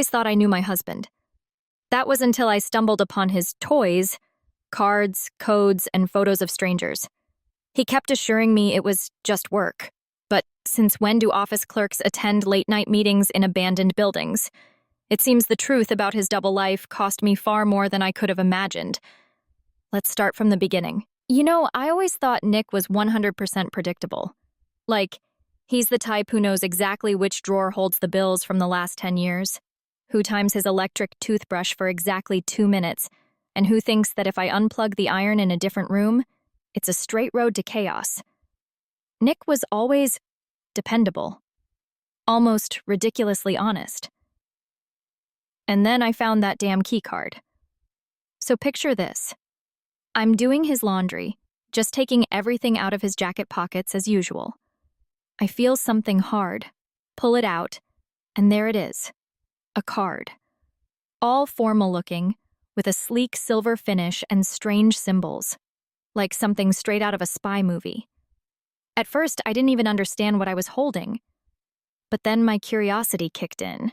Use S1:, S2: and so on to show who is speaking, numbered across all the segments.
S1: always thought I knew my husband. That was until I stumbled upon his toys, cards, codes, and photos of strangers. He kept assuring me it was just work. But since when do office clerks attend late-night meetings in abandoned buildings? It seems the truth about his double life cost me far more than I could have imagined. Let's start from the beginning. I always thought Nick was 100% predictable. Like, he's the type who knows exactly which drawer holds the bills from the last 10 years, who times his electric toothbrush for exactly 2 minutes, and who thinks that if I unplug the iron in a different room, it's a straight road to chaos. Nick was always dependable, almost ridiculously honest. And then I found that damn key card. So picture this. I'm doing his laundry, just taking everything out of his jacket pockets as usual. I feel something hard, pull it out, and there it is, a card. All formal looking, with a sleek silver finish and strange symbols, like something straight out of a spy movie. At first, I didn't even understand what I was holding, but then my curiosity kicked in.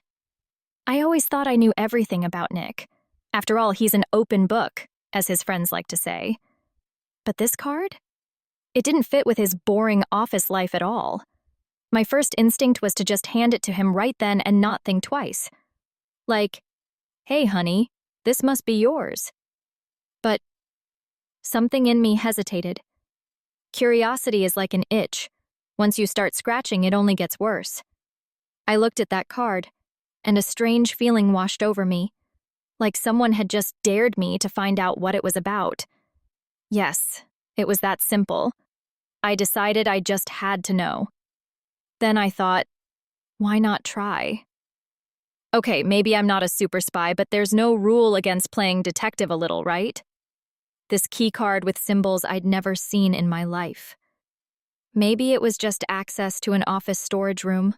S1: I always thought I knew everything about Nick. After all, he's an open book, as his friends like to say. But this card? It didn't fit with his boring office life at all. My first instinct was to just hand it to him right then and not think twice. Like, hey, honey, this must be yours. But something in me hesitated. Curiosity is like an itch. Once you start scratching, it only gets worse. I looked at that card, and a strange feeling washed over me, like someone had just dared me to find out what it was about. Yes, it was that simple. I decided I just had to know. Then I thought, why not try? Okay, maybe I'm not a super spy, but there's no rule against playing detective a little, right? This key card with symbols I'd never seen in my life. Maybe it was just access to an office storage room,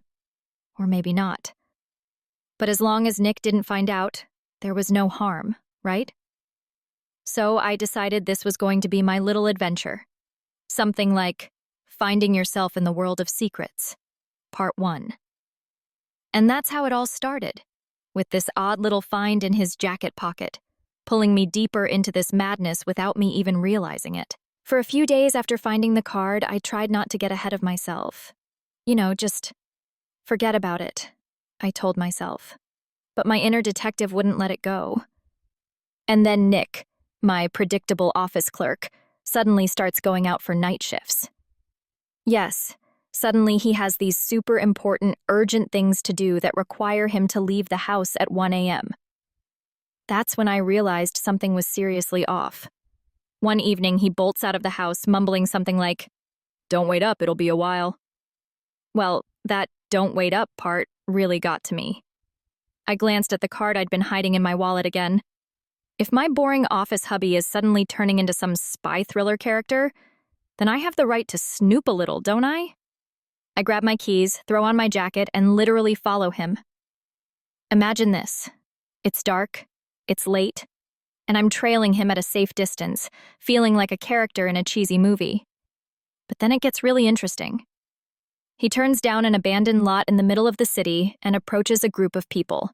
S1: or maybe not. But as long as Nick didn't find out, there was no harm, right? So I decided this was going to be my little adventure. Something like Finding Yourself in the World of Secrets, Part 1. And that's how it all started, with this odd little find in his jacket pocket, pulling me deeper into this madness without me even realizing it. For a few days after finding the card, I tried not to get ahead of myself. Just forget about it, I told myself. But my inner detective wouldn't let it go. And then Nick, my predictable office clerk, suddenly starts going out for night shifts. Yes, suddenly he has these super important, urgent things to do that require him to leave the house at 1 a.m. That's when I realized something was seriously off. One evening, he bolts out of the house, mumbling something like, "Don't wait up, it'll be a while." Well, that "don't wait up" part really got to me. I glanced at the card I'd been hiding in my wallet again. If my boring office hubby is suddenly turning into some spy thriller character, then I have the right to snoop a little, don't I? I grab my keys, throw on my jacket, and literally follow him. Imagine this. It's dark, it's late, and I'm trailing him at a safe distance, feeling like a character in a cheesy movie. But then it gets really interesting. He turns down an abandoned lot in the middle of the city and approaches a group of people.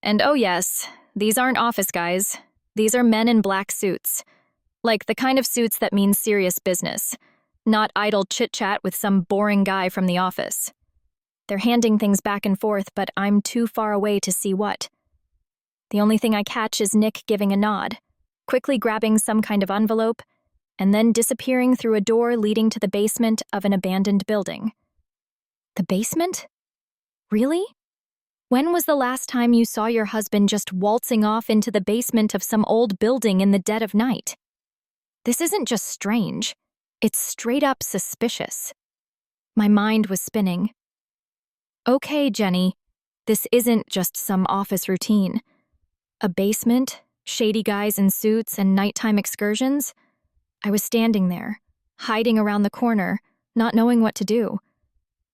S1: And oh yes, these aren't office guys. These are men in black suits. Like the kind of suits that mean serious business, not idle chit-chat with some boring guy from the office. They're handing things back and forth, but I'm too far away to see what. The only thing I catch is Nick giving a nod, quickly grabbing some kind of envelope, and then disappearing through a door leading to the basement of an abandoned building. The basement? Really? When was the last time you saw your husband just waltzing off into the basement of some old building in the dead of night? This isn't just strange. It's straight up suspicious. My mind was spinning. Okay, Jenny, this isn't just some office routine. A basement, shady guys in suits, and nighttime excursions? I was standing there, hiding around the corner, not knowing what to do.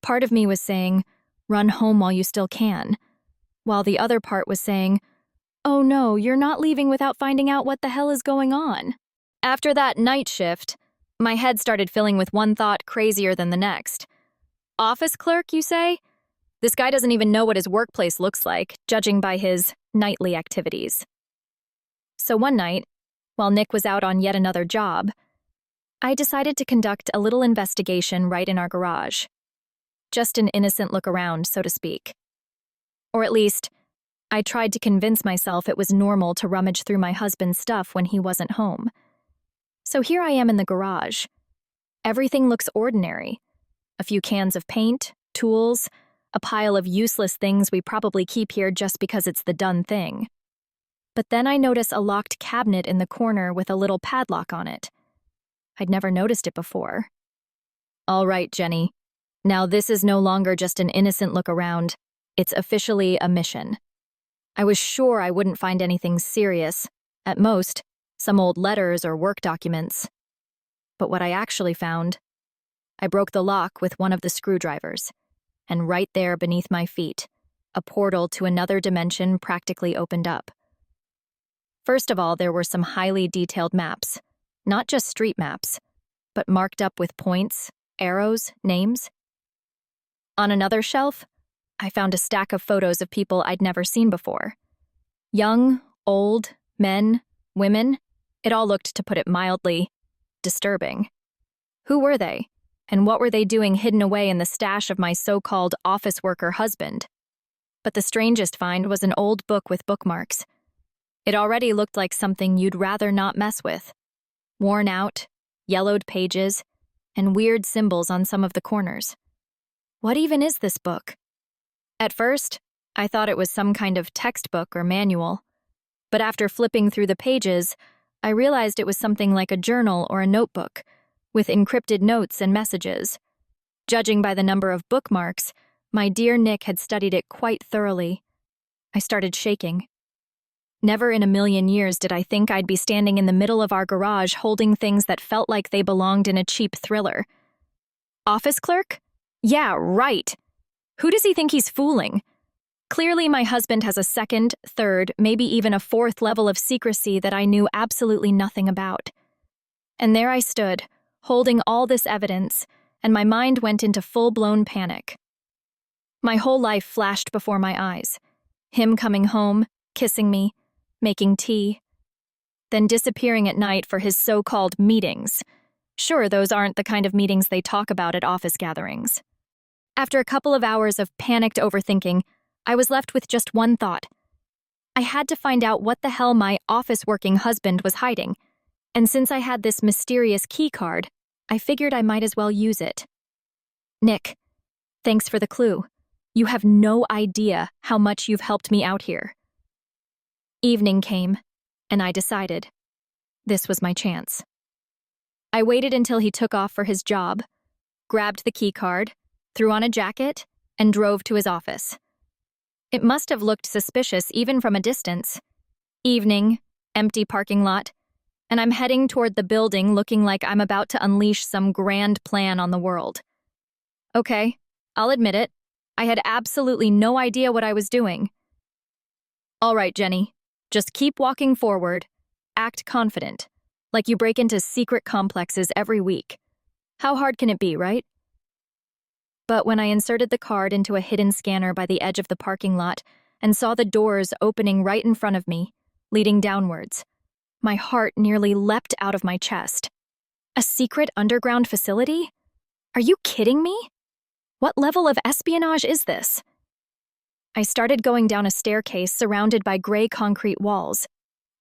S1: Part of me was saying, run home while you still can, while the other part was saying, oh no, you're not leaving without finding out what the hell is going on. After that night shift, my head started filling with one thought crazier than the next. Office clerk, you say? This guy doesn't even know what his workplace looks like, judging by his nightly activities. So one night, while Nick was out on yet another job, I decided to conduct a little investigation right in our garage. Just an innocent look around, so to speak. Or at least, I tried to convince myself it was normal to rummage through my husband's stuff when he wasn't home. So here I am in the garage. Everything looks ordinary. A few cans of paint, tools, a pile of useless things we probably keep here just because it's the done thing. But then I notice a locked cabinet in the corner with a little padlock on it. I'd never noticed it before. All right, Jenny. Now this is no longer just an innocent look around. It's officially a mission. I was sure I wouldn't find anything serious. At most, some old letters or work documents. But what I actually found, I broke the lock with one of the screwdrivers, and right there beneath my feet, a portal to another dimension practically opened up. First of all, there were some highly detailed maps, not just street maps, but marked up with points, arrows, names. On another shelf, I found a stack of photos of people I'd never seen before. Young, old, men, women, it all looked, to put it mildly, disturbing. Who were they? And what were they doing hidden away in the stash of my so-called office worker husband? But the strangest find was an old book with bookmarks. It already looked like something you'd rather not mess with. Worn out, yellowed pages, and weird symbols on some of the corners. What even is this book? At first, I thought it was some kind of textbook or manual. But after flipping through the pages, I realized it was something like a journal or a notebook, with encrypted notes and messages. Judging by the number of bookmarks, my dear Nick had studied it quite thoroughly. I started shaking. Never in a million years did I think I'd be standing in the middle of our garage holding things that felt like they belonged in a cheap thriller. Office clerk? Yeah, right. Who does he think he's fooling? Clearly, my husband has a second, third, maybe even a fourth level of secrecy that I knew absolutely nothing about. And there I stood, holding all this evidence, and my mind went into full-blown panic. My whole life flashed before my eyes. Him coming home, kissing me, making tea, then disappearing at night for his so-called meetings. Sure, those aren't the kind of meetings they talk about at office gatherings. After a couple of hours of panicked overthinking, I was left with just one thought. I had to find out what the hell my office-working husband was hiding, and since I had this mysterious key card, I figured I might as well use it. Nick, thanks for the clue. You have no idea how much you've helped me out here. Evening came, and I decided this was my chance. I waited until he took off for his job, grabbed the key card, threw on a jacket, and drove to his office. It must have looked suspicious even from a distance. Evening, empty parking lot, and I'm heading toward the building looking like I'm about to unleash some grand plan on the world. Okay, I'll admit it. I had absolutely no idea what I was doing. All right, Jenny, just keep walking forward. Act confident, like you break into secret complexes every week. How hard can it be, right? But when I inserted the card into a hidden scanner by the edge of the parking lot and saw the doors opening right in front of me, leading downwards, my heart nearly leapt out of my chest. A secret underground facility? Are you kidding me? What level of espionage is this? I started going down a staircase surrounded by gray concrete walls,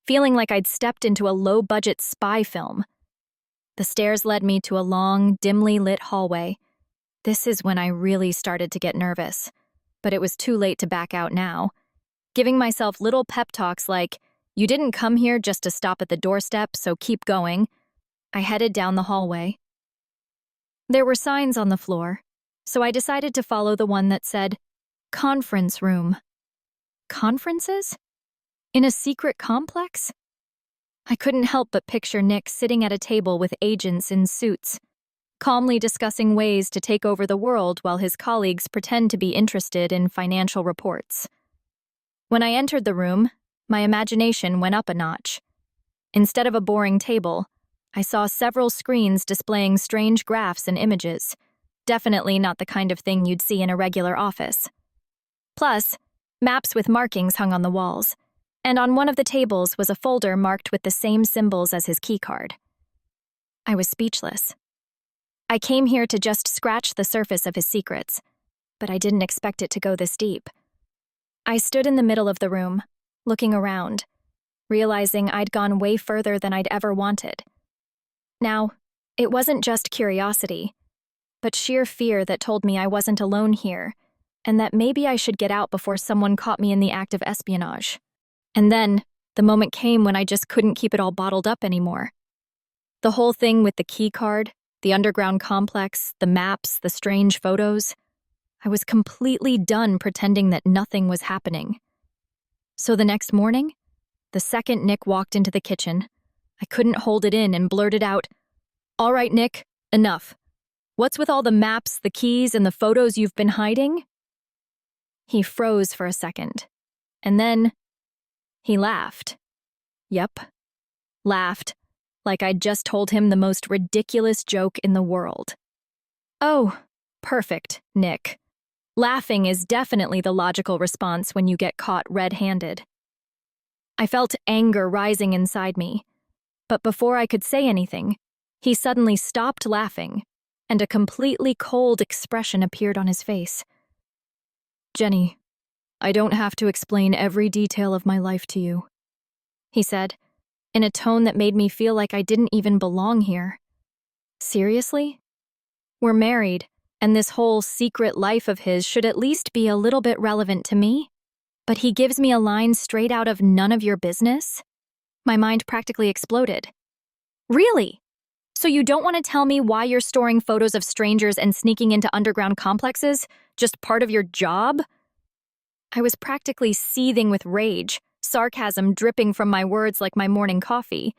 S1: feeling like I'd stepped into a low-budget spy film. The stairs led me to a long, dimly lit hallway. This is when I really started to get nervous, but it was too late to back out now. Giving myself little pep talks like, "You didn't come here just to stop at the doorstep, so keep going," I headed down the hallway. There were signs on the floor, so I decided to follow the one that said, "Conference room." Conferences? In a secret complex? I couldn't help but picture Nick sitting at a table with agents in suits, calmly discussing ways to take over the world while his colleagues pretend to be interested in financial reports. When I entered the room, my imagination went up a notch. Instead of a boring table, I saw several screens displaying strange graphs and images, definitely not the kind of thing you'd see in a regular office. Plus, maps with markings hung on the walls, and on one of the tables was a folder marked with the same symbols as his keycard. I was speechless. I came here to just scratch the surface of his secrets, but I didn't expect it to go this deep. I stood in the middle of the room, looking around, realizing I'd gone way further than I'd ever wanted. Now, it wasn't just curiosity, but sheer fear that told me I wasn't alone here, and that maybe I should get out before someone caught me in the act of espionage. And then, the moment came when I just couldn't keep it all bottled up anymore. The whole thing with the key card, the underground complex, the maps, the strange photos, I was completely done pretending that nothing was happening. So the next morning, the second Nick walked into the kitchen, I couldn't hold it in and blurted out, "All right, Nick, enough. What's with all the maps, the keys, and the photos you've been hiding?" He froze for a second, and then he laughed. Yep, laughed, like I'd just told him the most ridiculous joke in the world. Oh, perfect, Nick. Laughing is definitely the logical response when you get caught red-handed. I felt anger rising inside me, but before I could say anything, he suddenly stopped laughing, and a completely cold expression appeared on his face. "Jenny, I don't have to explain every detail of my life to you," he said, in a tone that made me feel like I didn't even belong here. Seriously? We're married, and this whole secret life of his should at least be a little bit relevant to me? But he gives me a line straight out of "none of your business"? My mind practically exploded. Really? So you don't want to tell me why you're storing photos of strangers and sneaking into underground complexes? Just part of your job? I was practically seething with rage, sarcasm dripping from my words like my morning coffee.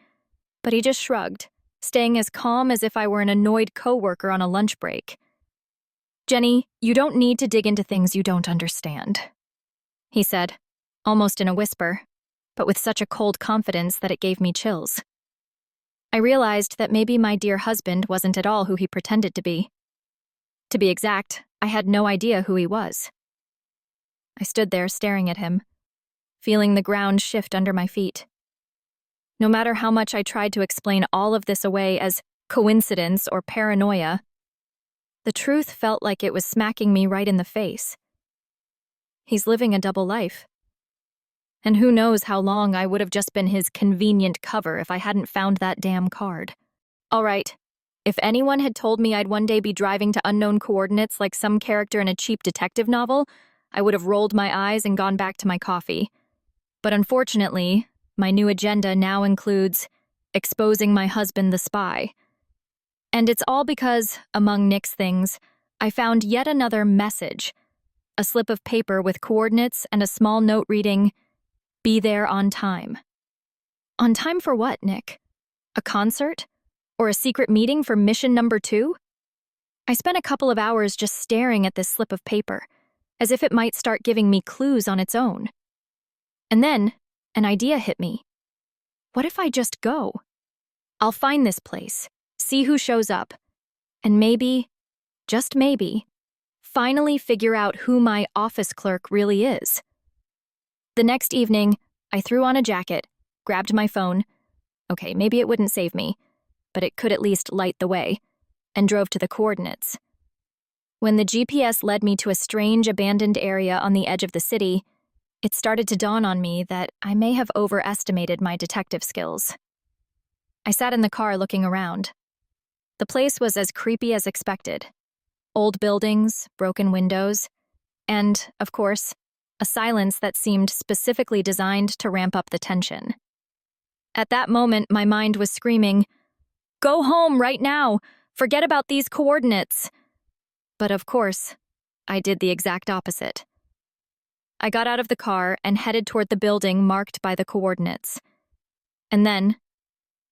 S1: But he just shrugged, staying as calm as if I were an annoyed coworker on a lunch break. "Jenny, you don't need to dig into things you don't understand," he said, almost in a whisper, but with such a cold confidence that it gave me chills. I realized that maybe my dear husband wasn't at all who he pretended to be. To be exact, I had no idea who he was. I stood there staring at him, feeling the ground shift under my feet. No matter how much I tried to explain all of this away as coincidence or paranoia, the truth felt like it was smacking me right in the face. He's living a double life. And who knows how long I would have just been his convenient cover if I hadn't found that damn card. All right, if anyone had told me I'd one day be driving to unknown coordinates like some character in a cheap detective novel, I would have rolled my eyes and gone back to my coffee. But unfortunately, my new agenda now includes exposing my husband the spy. And it's all because, among Nick's things, I found yet another message, a slip of paper with coordinates and a small note reading, "Be there on time." On time for what, Nick? A concert? Or a secret meeting for mission number 2? I spent a couple of hours just staring at this slip of paper, as if it might start giving me clues on its own. And then, an idea hit me. What if I just go? I'll find this place, see who shows up, and maybe, just maybe, finally figure out who my office clerk really is. The next evening, I threw on a jacket, grabbed my phone. Okay, maybe it wouldn't save me, but it could at least light the way, and drove to the coordinates. When the GPS led me to a strange abandoned area on the edge of the city, it started to dawn on me that I may have overestimated my detective skills. I sat in the car looking around. The place was as creepy as expected. Old buildings, broken windows, and, of course, a silence that seemed specifically designed to ramp up the tension. At that moment, my mind was screaming, "Go home right now! Forget about these coordinates!" But of course, I did the exact opposite. I got out of the car and headed toward the building marked by the coordinates. And then,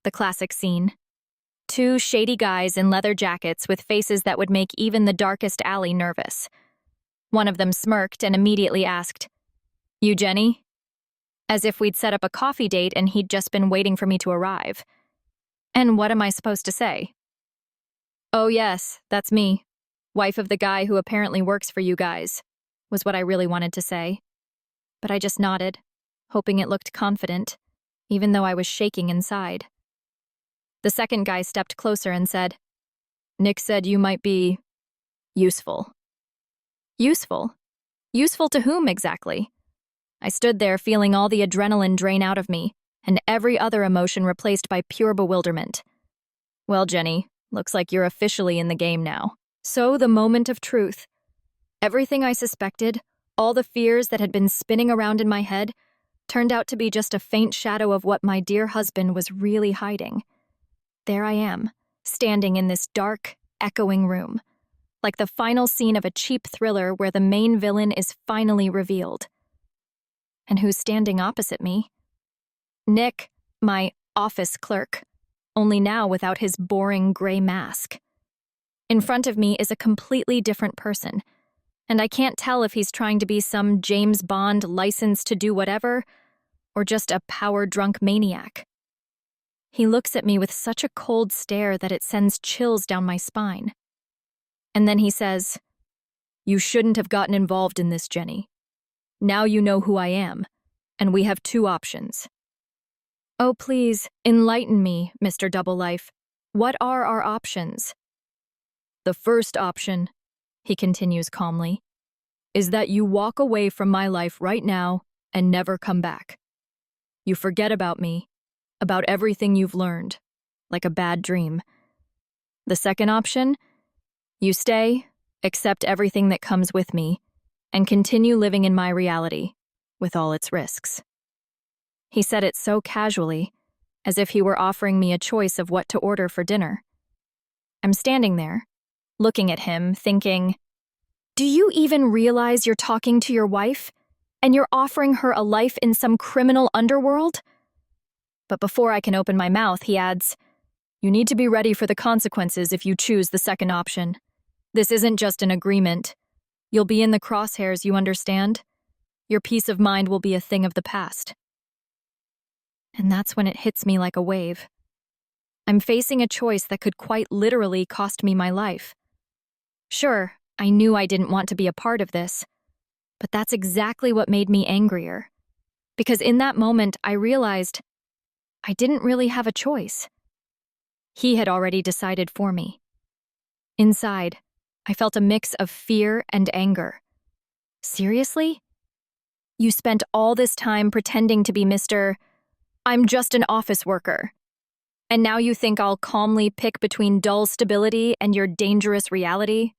S1: the classic scene. 2 shady guys in leather jackets with faces that would make even the darkest alley nervous. One of them smirked and immediately asked, "You Jenny?" As if we'd set up a coffee date and he'd just been waiting for me to arrive. And what am I supposed to say? "Oh yes, that's me. Wife of the guy who apparently works for you guys," was what I really wanted to say. But I just nodded, hoping it looked confident, even though I was shaking inside. The second guy stepped closer and said, "Nick said you might be useful." Useful? Useful to whom exactly? I stood there feeling all the adrenaline drain out of me, and every other emotion replaced by pure bewilderment. Well, Jenny, looks like you're officially in the game now. So the moment of truth. Everything I suspected, all the fears that had been spinning around in my head, turned out to be just a faint shadow of what my dear husband was really hiding. There I am, standing in this dark, echoing room, like the final scene of a cheap thriller where the main villain is finally revealed. And who's standing opposite me? Nick, my office clerk, only now without his boring gray mask. In front of me is a completely different person, and I can't tell if he's trying to be some James Bond license to do whatever, or just a power-drunk maniac. He looks at me with such a cold stare that it sends chills down my spine. And then he says, "You shouldn't have gotten involved in this, Jenny. Now you know who I am, and we have two options." Oh, please, enlighten me, Mr. Double Life. What are our options? "The first option," he continues calmly, "is that you walk away from my life right now and never come back. You forget about me, about everything you've learned, like a bad dream. The second option, you stay, accept everything that comes with me, and continue living in my reality, with all its risks." He said it so casually, as if he were offering me a choice of what to order for dinner. I'm standing there, looking at him, thinking, do you even realize you're talking to your wife, and you're offering her a life in some criminal underworld? But before I can open my mouth, he adds, "You need to be ready for the consequences if you choose the second option. This isn't just an agreement. You'll be in the crosshairs, you understand? Your peace of mind will be a thing of the past." And that's when it hits me like a wave. I'm facing a choice that could quite literally cost me my life. Sure, I knew I didn't want to be a part of this, but that's exactly what made me angrier. Because in that moment, I realized I didn't really have a choice. He had already decided for me. Inside, I felt a mix of fear and anger. Seriously? You spent all this time pretending to be Mr. I'm just an office worker. And now you think I'll calmly pick between dull stability and your dangerous reality?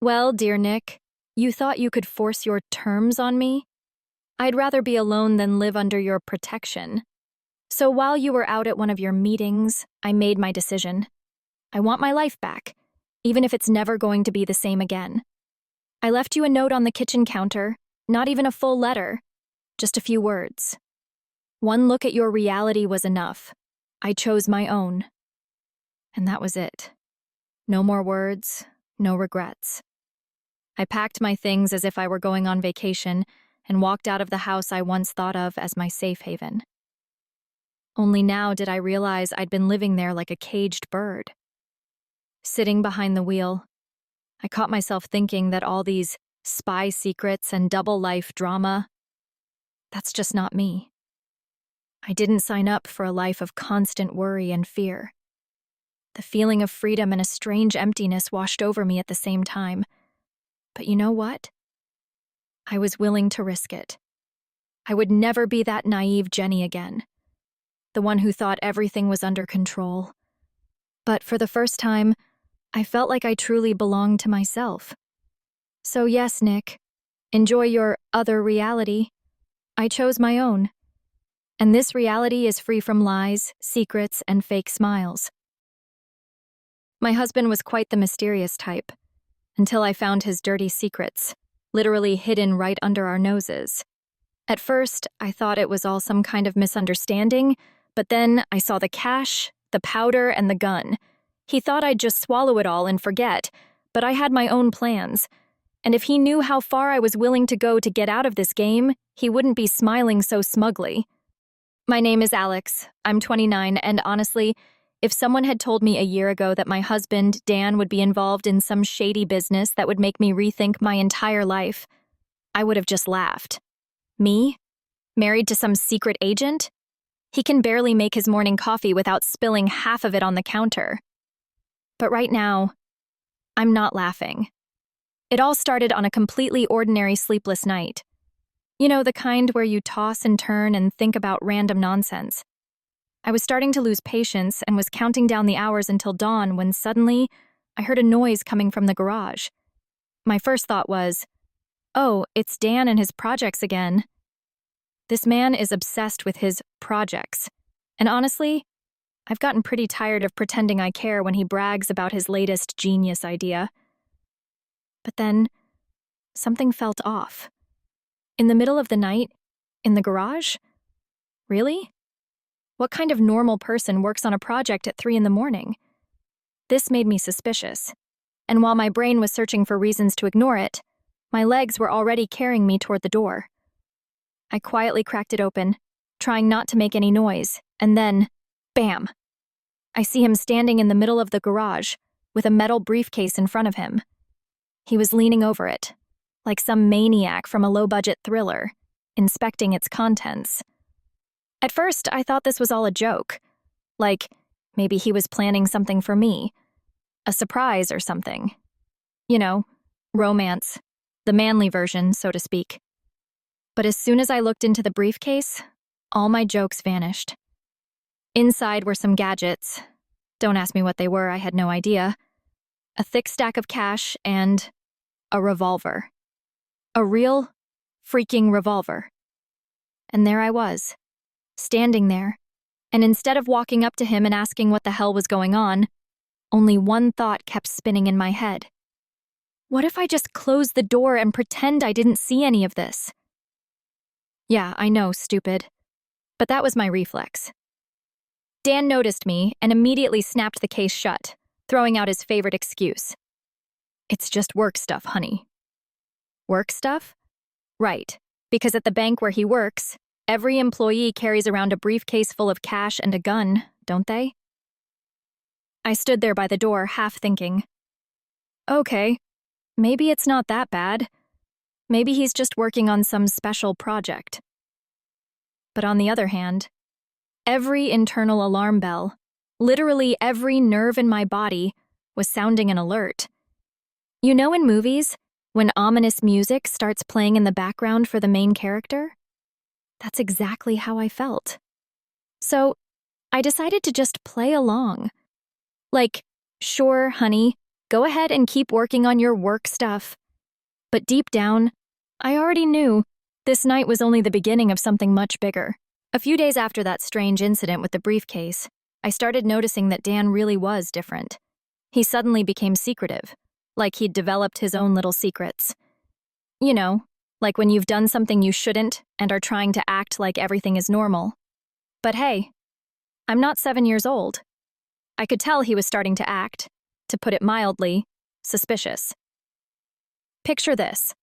S1: Well, dear Nick, you thought you could force your terms on me? I'd rather be alone than live under your protection. So while you were out at one of your meetings, I made my decision. I want my life back, even if it's never going to be the same again. I left you a note on the kitchen counter, not even a full letter, just a few words. One look at your reality was enough. I chose my own. And that was it. No more words, no regrets. I packed my things as if I were going on vacation and walked out of the house I once thought of as my safe haven. Only now did I realize I'd been living there like a caged bird. Sitting behind the wheel, I caught myself thinking that all these spy secrets and double life drama, that's just not me. I didn't sign up for a life of constant worry and fear. The feeling of freedom and a strange emptiness washed over me at the same time. But you know what? I was willing to risk it. I would never be that naive Jenny again, the one who thought everything was under control. But for the first time, I felt like I truly belonged to myself. So yes, Nick, enjoy your other reality. I chose my own. And this reality is free from lies, secrets, and fake smiles. My husband was quite the mysterious type, until I found his dirty secrets, literally hidden right under our noses. At first, I thought it was all some kind of misunderstanding, but then I saw the cash, the powder, and the gun. He thought I'd just swallow it all and forget, but I had my own plans. And if he knew how far I was willing to go to get out of this game, he wouldn't be smiling so smugly. My name is Alex. I'm 29, and honestly, if someone had told me a year ago that my husband, Dan, would be involved in some shady business that would make me rethink my entire life, I would have just laughed. Me? Married to some secret agent? He can barely make his morning coffee without spilling half of it on the counter. But right now, I'm not laughing. It all started on a completely ordinary sleepless night. You know, the kind where you toss and turn and think about random nonsense. I was starting to lose patience and was counting down the hours until dawn when suddenly I heard a noise coming from the garage. My first thought was, oh, it's Dan and his projects again. This man is obsessed with his projects. And honestly, I've gotten pretty tired of pretending I care when he brags about his latest genius idea. But then, something felt off. In the middle of the night, in the garage? Really? What kind of normal person works on a project at 3 a.m? This made me suspicious. And while my brain was searching for reasons to ignore it, my legs were already carrying me toward the door. I quietly cracked it open, trying not to make any noise, and then, bam! I see him standing in the middle of the garage, with a metal briefcase in front of him. He was leaning over it, like some maniac from a low-budget thriller, inspecting its contents. At first, I thought this was all a joke, like maybe he was planning something for me, a surprise or something. You know, romance, the manly version, so to speak. But as soon as I looked into the briefcase, all my jokes vanished. Inside were some gadgets. Don't ask me what they were, I had no idea. A thick stack of cash and a revolver. A real freaking revolver. And there I was, standing there, and instead of walking up to him and asking what the hell was going on, only one thought kept spinning in my head. What if I just close the door and pretend I didn't see any of this? Yeah, I know, stupid. But that was my reflex. Dan noticed me and immediately snapped the case shut, throwing out his favorite excuse. It's just work stuff, honey. Work stuff? Right, because at the bank where he works, every employee carries around a briefcase full of cash and a gun, don't they? I stood there by the door, half thinking, okay, maybe it's not that bad. Maybe he's just working on some special project. But on the other hand, every internal alarm bell, literally every nerve in my body, was sounding an alert. You know in movies, when ominous music starts playing in the background for the main character? That's exactly how I felt. So, I decided to just play along. Like, sure, honey, go ahead and keep working on your work stuff. But deep down, I already knew this night was only the beginning of something much bigger. A few days after that strange incident with the briefcase, I started noticing that Dan really was different. He suddenly became secretive, like he'd developed his own little secrets. You know, like when you've done something you shouldn't and are trying to act like everything is normal. But hey, I'm not 7 years old. I could tell he was starting to act, to put it mildly, suspicious. Picture this.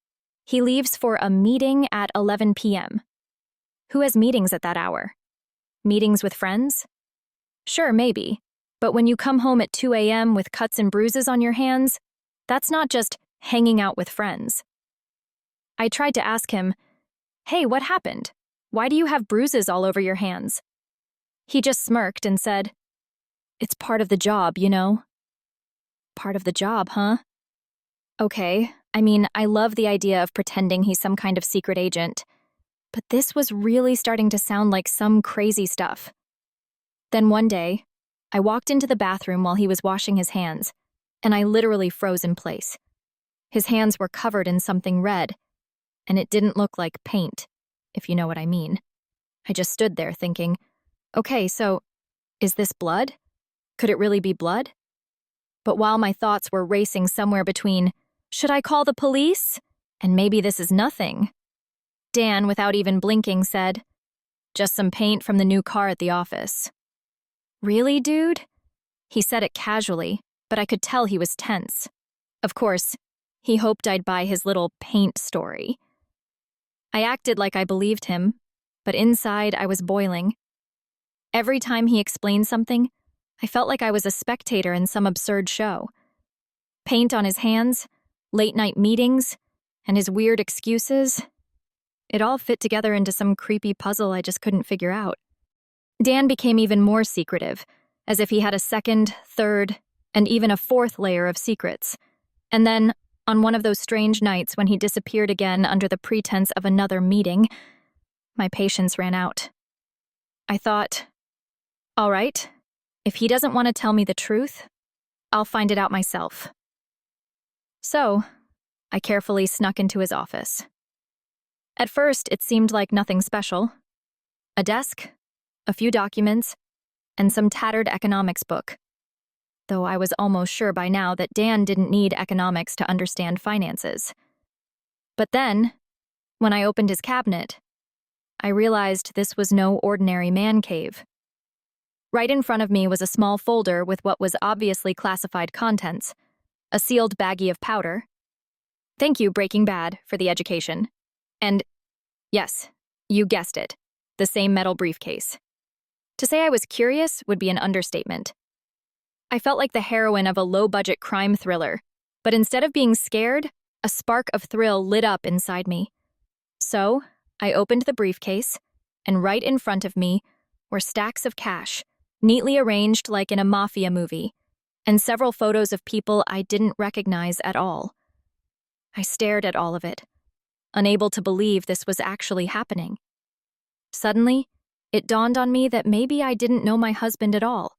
S1: He leaves for a meeting at 11 p.m. Who has meetings at that hour? Meetings with friends? Sure, maybe. But when you come home at 2 a.m. with cuts and bruises on your hands, that's not just hanging out with friends. I tried to ask him, hey, what happened? Why do you have bruises all over your hands? He just smirked and said, it's part of the job, you know. Part of the job, huh? Okay, I mean, I love the idea of pretending he's some kind of secret agent, but this was really starting to sound like some crazy stuff. Then one day, I walked into the bathroom while he was washing his hands, and I literally froze in place. His hands were covered in something red, and it didn't look like paint, if you know what I mean. I just stood there thinking, okay, so, is this blood? Could it really be blood? But while my thoughts were racing somewhere between, should I call the police? And maybe this is nothing, Dan, without even blinking, said, just some paint from the new car at the office. Really, dude? He said it casually, but I could tell he was tense. Of course, he hoped I'd buy his little paint story. I acted like I believed him, but inside I was boiling. Every time he explained something, I felt like I was a spectator in some absurd show. Paint on his hands, late-night meetings, and his weird excuses, it all fit together into some creepy puzzle I just couldn't figure out. Dan became even more secretive, as if he had a second, third, and even a fourth layer of secrets. And then, on one of those strange nights when he disappeared again under the pretense of another meeting, my patience ran out. I thought, all right, if he doesn't want to tell me the truth, I'll find it out myself. So, I carefully snuck into his office. At first, it seemed like nothing special. A desk, a few documents, and some tattered economics book. Though I was almost sure by now that Dan didn't need economics to understand finances. But then, when I opened his cabinet, I realized this was no ordinary man cave. Right in front of me was a small folder with what was obviously classified contents, a sealed baggie of powder. Thank you, Breaking Bad, for the education. And, yes, you guessed it, the same metal briefcase. To say I was curious would be an understatement. I felt like the heroine of a low-budget crime thriller, but instead of being scared, a spark of thrill lit up inside me. So, I opened the briefcase, and right in front of me were stacks of cash, neatly arranged like in a mafia movie, and several photos of people I didn't recognize at all. I stared at all of it, unable to believe this was actually happening. Suddenly, it dawned on me that maybe I didn't know my husband at all.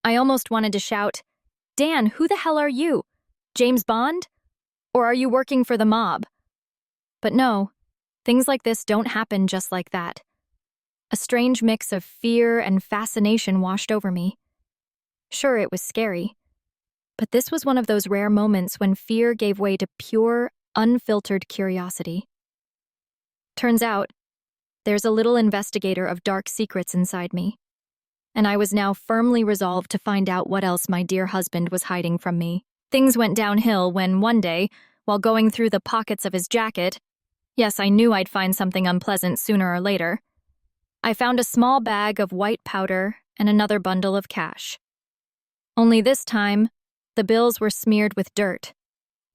S1: I almost wanted to shout, Dan, who the hell are you? James Bond? Or are you working for the mob? But no, things like this don't happen just like that. A strange mix of fear and fascination washed over me. Sure, it was scary, but this was one of those rare moments when fear gave way to pure, unfiltered curiosity. Turns out, there's a little investigator of dark secrets inside me, and I was now firmly resolved to find out what else my dear husband was hiding from me. Things went downhill when one day, while going through the pockets of his jacket, yes, I knew I'd find something unpleasant sooner or later, I found a small bag of white powder and another bundle of cash. Only this time, the bills were smeared with dirt,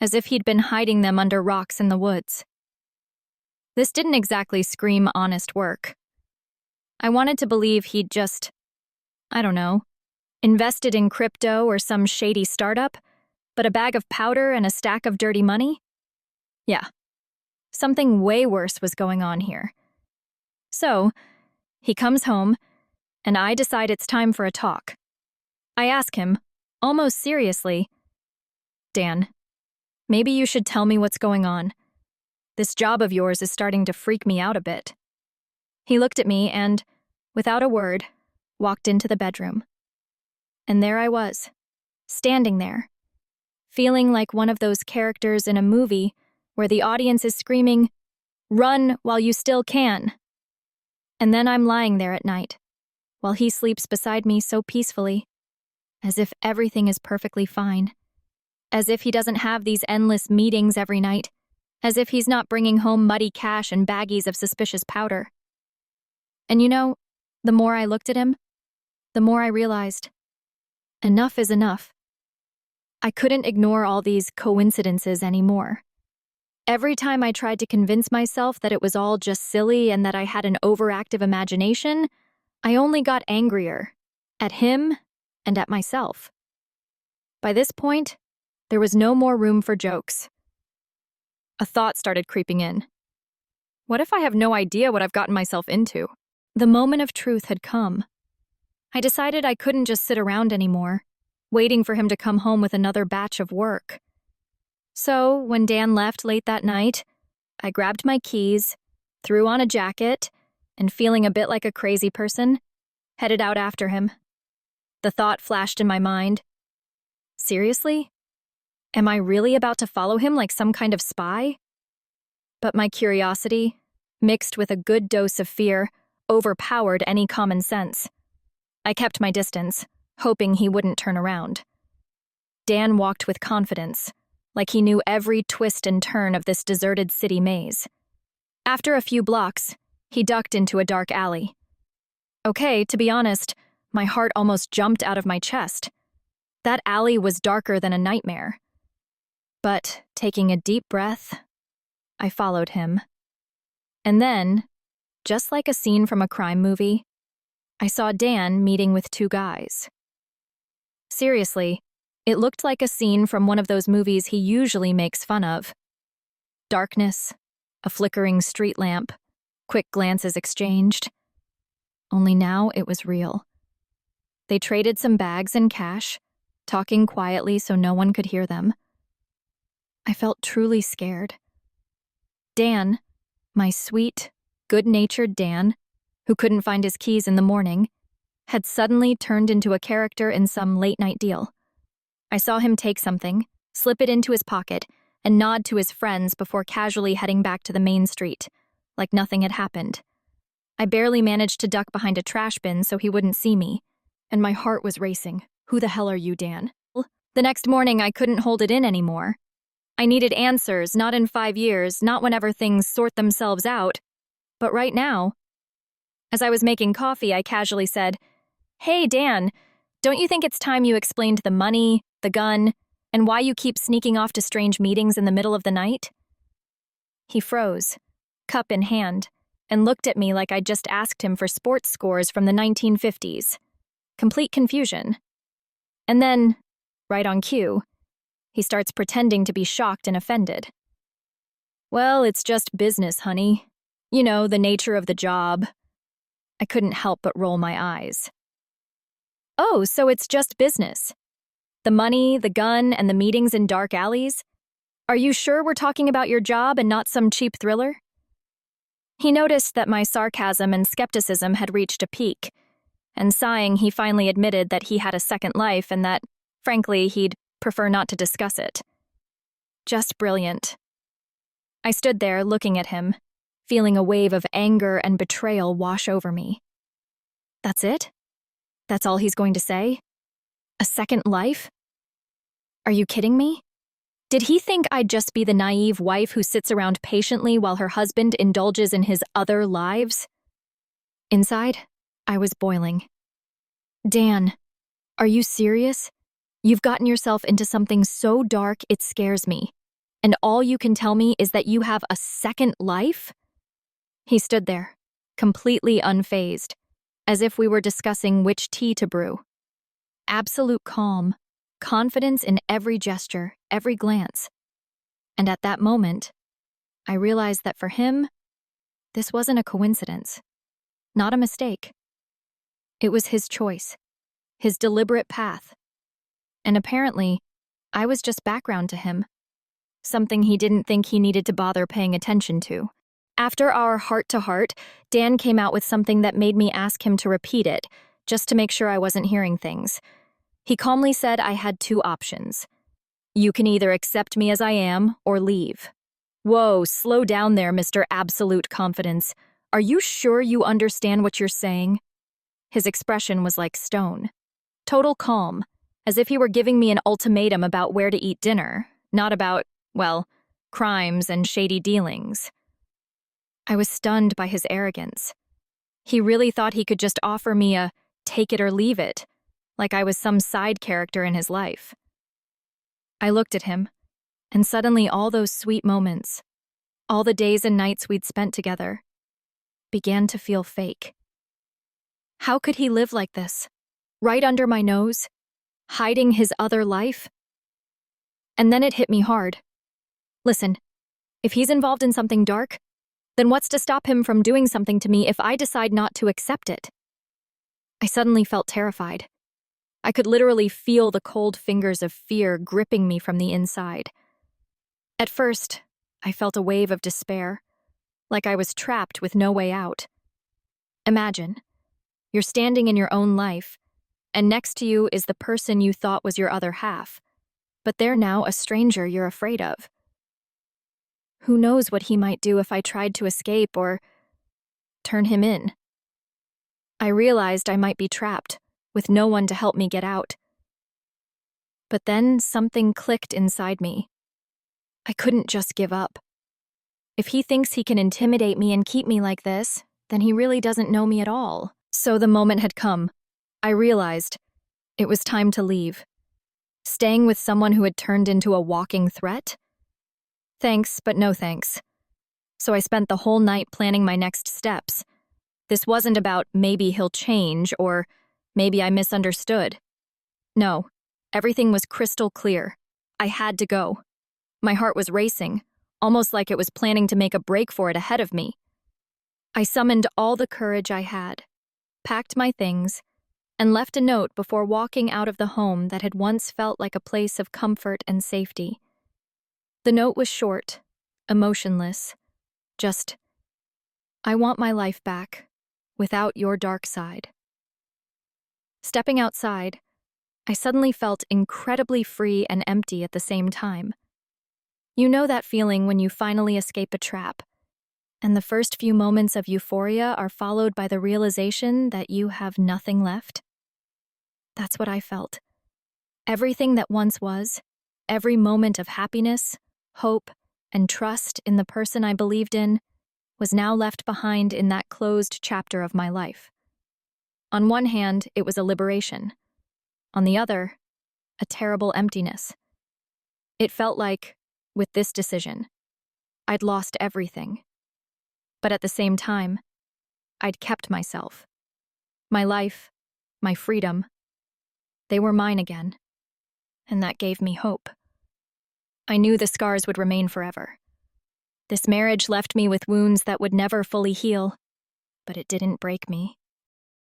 S1: as if he'd been hiding them under rocks in the woods. This didn't exactly scream honest work. I wanted to believe he'd just, I don't know, invested in crypto or some shady startup, but a bag of powder and a stack of dirty money? Yeah, something way worse was going on here. So, he comes home, and I decide it's time for a talk. I ask him, almost seriously, Dan, maybe you should tell me what's going on. This job of yours is starting to freak me out a bit. He looked at me and, without a word, walked into the bedroom. And there I was, standing there, feeling like one of those characters in a movie where the audience is screaming, "Run while you still can." And then I'm lying there at night, while he sleeps beside me so peacefully, as if everything is perfectly fine, as if he doesn't have these endless meetings every night, as if he's not bringing home muddy cash and baggies of suspicious powder. And you know, the more I looked at him, the more I realized, enough is enough. I couldn't ignore all these coincidences anymore. Every time I tried to convince myself that it was all just silly and that I had an overactive imagination, I only got angrier, at him and at myself. By this point, there was no more room for jokes. A thought started creeping in. What if I have no idea what I've gotten myself into? The moment of truth had come. I decided I couldn't just sit around anymore, waiting for him to come home with another batch of work. So, when Dan left late that night, I grabbed my keys, threw on a jacket, and feeling a bit like a crazy person, headed out after him. The thought flashed in my mind. Seriously? Am I really about to follow him like some kind of spy? But my curiosity, mixed with a good dose of fear, overpowered any common sense. I kept my distance, hoping he wouldn't turn around. Dan walked with confidence, like he knew every twist and turn of this deserted city maze. After a few blocks, he ducked into a dark alley. Okay, to be honest, my heart almost jumped out of my chest. That alley was darker than a nightmare. But, taking a deep breath, I followed him. And then, just like a scene from a crime movie, I saw Dan meeting with two guys. Seriously, it looked like a scene from one of those movies he usually makes fun of. Darkness, a flickering street lamp, quick glances exchanged. Only now it was real. They traded some bags and cash, talking quietly so no one could hear them. I felt truly scared. Dan, my sweet, good-natured Dan, who couldn't find his keys in the morning, had suddenly turned into a character in some late-night deal. I saw him take something, slip it into his pocket, and nod to his friends before casually heading back to the main street, like nothing had happened. I barely managed to duck behind a trash bin so he wouldn't see me, and my heart was racing. Who the hell are you, Dan? The next morning, I couldn't hold it in anymore. I needed answers, not in 5 years, not whenever things sort themselves out, but right now. As I was making coffee, I casually said, "Hey, Dan, don't you think it's time you explained the money, the gun, and why you keep sneaking off to strange meetings in the middle of the night?" He froze, cup in hand, and looked at me like I'd just asked him for sports scores from the 1950s. Complete confusion. And then, right on cue, he starts pretending to be shocked and offended. "Well, it's just business, honey. You know, the nature of the job." I couldn't help but roll my eyes. "Oh, so it's just business. The money, the gun, and the meetings in dark alleys? Are you sure we're talking about your job and not some cheap thriller?" He noticed that my sarcasm and skepticism had reached a peak, and sighing, he finally admitted that he had a second life and that, frankly, he'd prefer not to discuss it. Just brilliant. I stood there looking at him, feeling a wave of anger and betrayal wash over me. That's it? That's all he's going to say? A second life? Are you kidding me? Did he think I'd just be the naive wife who sits around patiently while her husband indulges in his other lives? Inside, I was boiling. "Dan, are you serious? You've gotten yourself into something so dark it scares me, and all you can tell me is that you have a second life?" He stood there, completely unfazed, as if we were discussing which tea to brew. Absolute calm, confidence in every gesture, every glance. And at that moment, I realized that for him, this wasn't a coincidence, not a mistake. It was his choice, his deliberate path. And apparently, I was just background to him, something he didn't think he needed to bother paying attention to. After our heart-to-heart, Dan came out with something that made me ask him to repeat it, just to make sure I wasn't hearing things. He calmly said I had two options. "You can either accept me as I am or leave." Whoa, slow down there, Mr. Absolute Confidence. Are you sure you understand what you're saying? His expression was like stone. Total calm, as if he were giving me an ultimatum about where to eat dinner, not about, well, crimes and shady dealings. I was stunned by his arrogance. He really thought he could just offer me a take it or leave it, like I was some side character in his life. I looked at him, and suddenly all those sweet moments, all the days and nights we'd spent together, began to feel fake. How could he live like this, right under my nose, hiding his other life? And then it hit me hard. Listen, if he's involved in something dark, then what's to stop him from doing something to me if I decide not to accept it? I suddenly felt terrified. I could literally feel the cold fingers of fear gripping me from the inside. At first, I felt a wave of despair, like I was trapped with no way out. Imagine, you're standing in your own life, and next to you is the person you thought was your other half, but they're now a stranger you're afraid of. Who knows what he might do if I tried to escape or turn him in? I realized I might be trapped, with no one to help me get out. But then something clicked inside me. I couldn't just give up. If he thinks he can intimidate me and keep me like this, then he really doesn't know me at all. So the moment had come. I realized it was time to leave. Staying with someone who had turned into a walking threat? Thanks, but no thanks. So I spent the whole night planning my next steps. This wasn't about maybe he'll change or maybe I misunderstood. No, everything was crystal clear. I had to go. My heart was racing, almost like it was planning to make a break for it ahead of me. I summoned all the courage I had, packed my things, and left a note before walking out of the home that had once felt like a place of comfort and safety. The note was short, emotionless, just, I want my life back, without your dark side. Stepping outside, I suddenly felt incredibly free and empty at the same time. You know that feeling when you finally escape a trap, and the first few moments of euphoria are followed by the realization that you have nothing left? That's what I felt. Everything that once was, every moment of happiness, hope, and trust in the person I believed in, was now left behind in that closed chapter of my life. On one hand, it was a liberation. On the other, a terrible emptiness. It felt like, with this decision, I'd lost everything. But at the same time, I'd kept myself. My life, my freedom, they were mine again. And that gave me hope. I knew the scars would remain forever. This marriage left me with wounds that would never fully heal, but it didn't break me.